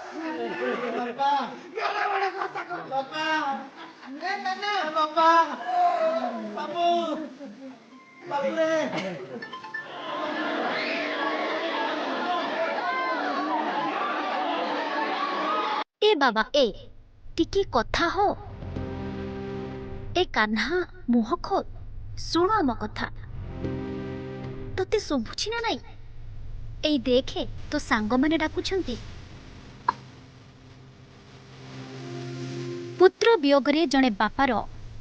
ए बाबा ए टिकी कथा हो ए कान्हा मुह खोल शुण आम कथा तोते शुभुछि ना नाई एई देखे तो सांग माने डाकुछंती पुत्र वियोगरे जणे बापार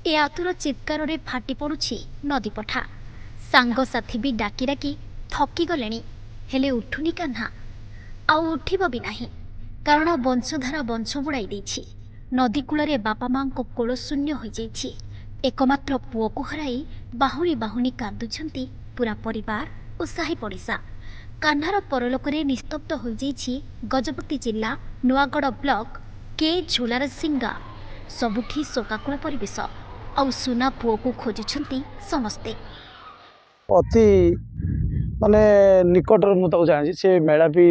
ए आतुर चित्कार रे फाटी पड़ुछि नदी पठा सांग साथी भी डाकी डाकी थकी गलेनी हेले उठुनी कान्हा आउ उठिब भी नाही कारण वंशधारा वंश बुड़ाई देछि नदी कूल बापा माँ को कोल शून्य हो जाइछि एकमात्र पुओ को हराई बाहुनी बाहुनी कांदुछंती पूरा परिवार और साही पड़िशा कान्हार परलोकरे निस्तब्ध हो जाइछि गजपति जिला नुआगढ़ ब्लॉक के झोलार सिंगा सबुठी शोकाकुल परिवेश आउ सुना पुओ को खोजुछंती समस्ते अति माने निकटर मुझे जानी से मेलापी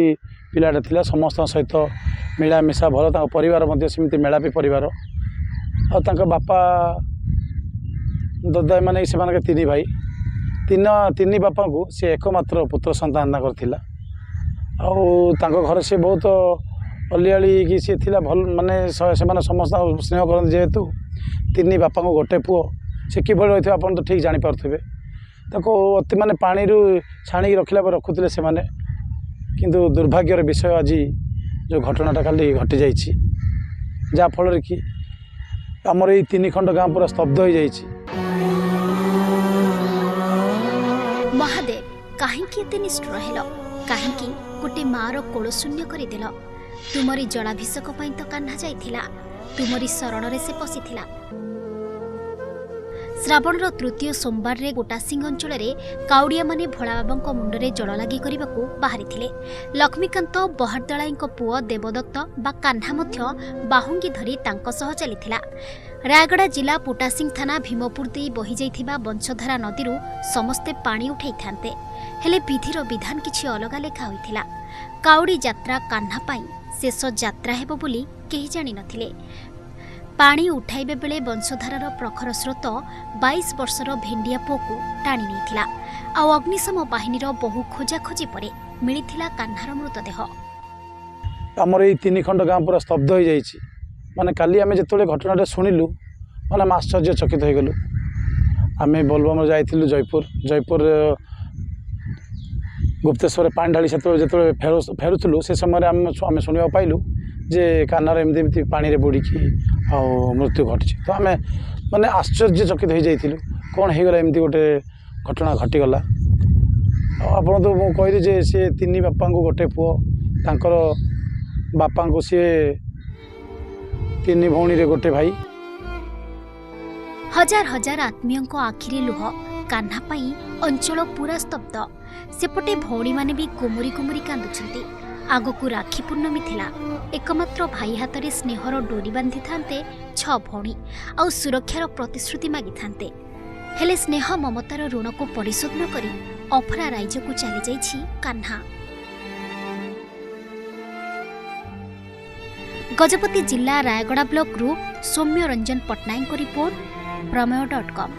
पिलाटा थिला समस्त सहित मिलामिशा भल परिवार सेमती मेलापी परिवार आ बापा ददा माने से तीन भाई तीन बापा को सी एकमात्र पुत्र संतान घर से बहुत अलियाली कि सी थिला भल माने से समस्त स्नेह करते जेहेतु तीन बापा को गोटे पुओ से कि रही आप तो ठीक जानीपे अति माने पानी छाणी रखला रखुले से माने किंतु दुर्भाग्यर विषय आज जो घटनाटा खाली घटी जाइए जहाँफल कि आमर ये तीन खंड गाँव पूरा स्तब्ध हो जाइए। महादेव कहीं निष्ठुर हेल कहीं गोटे मार कोल शून्य करदेल तुमरी जलाभिषेक तो कान्हा जाइथिला तुमरी शरण रे से पशिथिला श्रावणर तृतीय सोमवार रे गोटासिंग अंचल काउड़िया माने भोलाबाबा मुंडरे जल लगी करने बाहरी लक्ष्मीकांत बहादलाई पुओ देवदत्त बा कान्हा मध्य बाहुंगी धरी तांको सह चलीथिला। रायगड़ा जिला पुटासिंग थाना भीमपुर दे बही जाइथिबा वंशधारा नदीरू समस्ते पानी उठाई थांते हेले विधिर विधान किछि अलगा लेखा होइथिला। काउड़ी यात्रा कान्हा पाई शेष यात्रा हेबो बोली केही जानि नथिले। पानी उठाइबे बेले वंशधारार प्रखर स्रोत 22 वर्षर भेंडिया पुओ को टाणी नेइथिला आ अग्निशम बाहिनीर बहु खोजाखोजी परे मिलिथिला कान्हार मृतदेह। आमर ये तीन खंड गाँव पूरा स्तब्ध हो जाइए माने काली आमे जेतोले घटनाटा शुणिलु माने आम आश्चर्यचकित हो गलु। आम बोलबम जाइलु जयपुर गुप्तेश्वर पानी ढाली जो फेरुलु से समय आम शुणा पाइलु जे कान्हार एमती पानी बुड़ी आ मृत्यु घटी तो आम माने आश्चर्यचकित हो जाइलु कौन हो गला एमती गोटे घटना घटीगला। आप तो मुझे कहली जे सी तीन बापा को गोटे पुओ तांकर बापा को सी तीन भौणी रे गोटे भाई। हजार हजार आत्मीयों आखिरे लुह कान्हा पाई अंचल पूरा स्तब्ध सेपटे भौणी माने भी कुमुरी कुमुरी कांदुछंती। आगकू राखी पूर्णमी थिला एकमात्र भाई हाथ में स्नेहर डोरी बांधि थांते 6 भौणी आउ सुरक्षार प्रतिश्रुति मागी थांते हेले स्नेह ममतार ऋण को परिशोध न करी अफरा राज्य को चली जाइछि कान्हा। गजपति जिला रायगड़ा ब्लॉक रु सौम्य रंजन पट्टनायक रिपोर्ट प्रमेय.com।